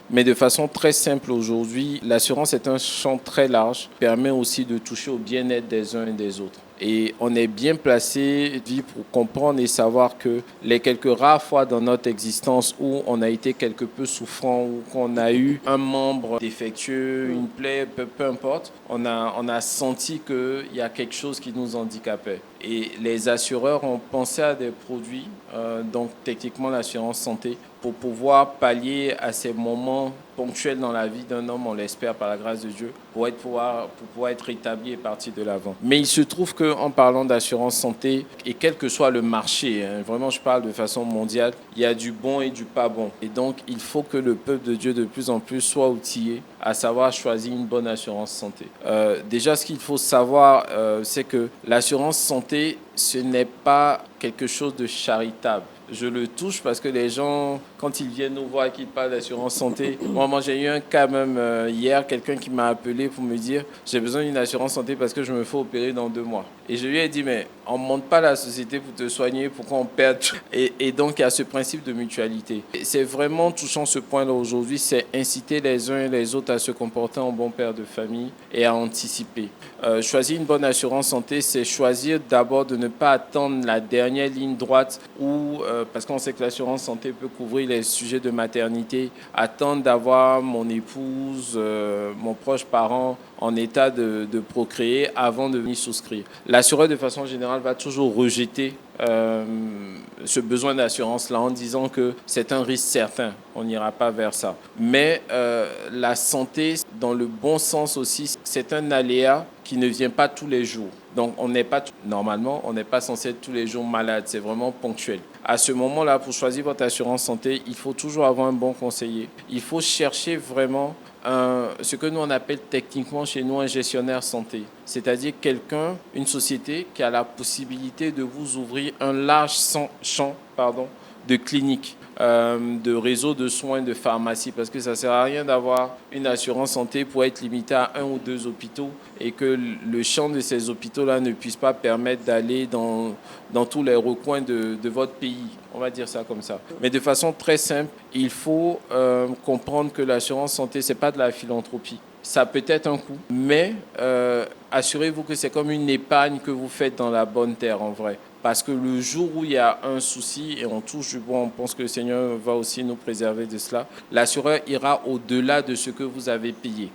Mais de façon très simple aujourd'hui, l'assurance est un champ très large, permet aussi de toucher au bien-être des uns et des autres. Et on est bien placé pour comprendre et savoir que les quelques rares fois dans notre existence où on a été quelque peu souffrant, ou qu'on a eu un membre défectueux, une plaie, peu importe, on a senti qu'il y a quelque chose qui nous handicapait. Et les assureurs ont pensé à des produits, donc techniquement l'assurance santé, pour pouvoir pallier à ces moments ponctuels dans la vie d'un homme, on l'espère par la grâce de Dieu, pour pouvoir être rétabli et partir de l'avant. Mais il se trouve qu'en parlant d'assurance santé, et quel que soit le marché, vraiment je parle de façon mondiale, il y a du bon et du pas bon. Et donc il faut que le peuple de Dieu de plus en plus soit outillé à savoir choisir une bonne assurance santé. Déjà ce qu'il faut savoir, c'est que l'assurance santé, ce n'est pas quelque chose de charitable. Je le touche parce que les gens, quand ils viennent nous voir et qu'ils parlent d'assurance santé, moi j'ai eu un cas même hier, quelqu'un qui m'a appelé pour me dire j'ai besoin d'une assurance santé parce que je me fais opérer dans 2 mois. Et je lui ai dit mais on ne monte pas la société pour te soigner, pourquoi on perd. Et donc il y a ce principe de mutualité. Et c'est vraiment touchant ce point-là aujourd'hui, c'est inciter les uns et les autres à se comporter en bon père de famille et à anticiper. Choisir une bonne assurance santé, c'est choisir d'abord de ne pas attendre la dernière ligne droite où parce qu'on sait que l'assurance santé peut couvrir les sujets de maternité, attendre d'avoir mon épouse, mon proche parent en état de procréer avant de venir souscrire. L'assureur, de façon générale, va toujours rejeter ce besoin d'assurance-là en disant que c'est un risque certain, on n'ira pas vers ça. Mais la santé, dans le bon sens aussi, c'est un aléa qui ne vient pas tous les jours. Donc normalement, on n'est pas censé être tous les jours malade, c'est vraiment ponctuel. À ce moment-là, pour choisir votre assurance santé, il faut toujours avoir un bon conseiller. Il faut chercher vraiment ce que nous on appelle techniquement chez nous un gestionnaire santé, c'est-à-dire une société qui a la possibilité de vous ouvrir un large champ de cliniques, de réseaux de soins, de pharmacies, parce que ça ne sert à rien d'avoir une assurance santé pour être limité à 1 ou 2 hôpitaux et que le champ de ces hôpitaux-là ne puisse pas permettre d'aller dans tous les recoins de votre pays. On va dire ça comme ça. Mais de façon très simple, il faut comprendre que l'assurance santé, ce n'est pas de la philanthropie. Ça peut être un coût, mais assurez-vous que c'est comme une épargne que vous faites dans la bonne terre en vrai. Parce que le jour où il y a un souci, et on touche du bois, on pense que le Seigneur va aussi nous préserver de cela, l'assureur ira au-delà de ce que vous avez payé.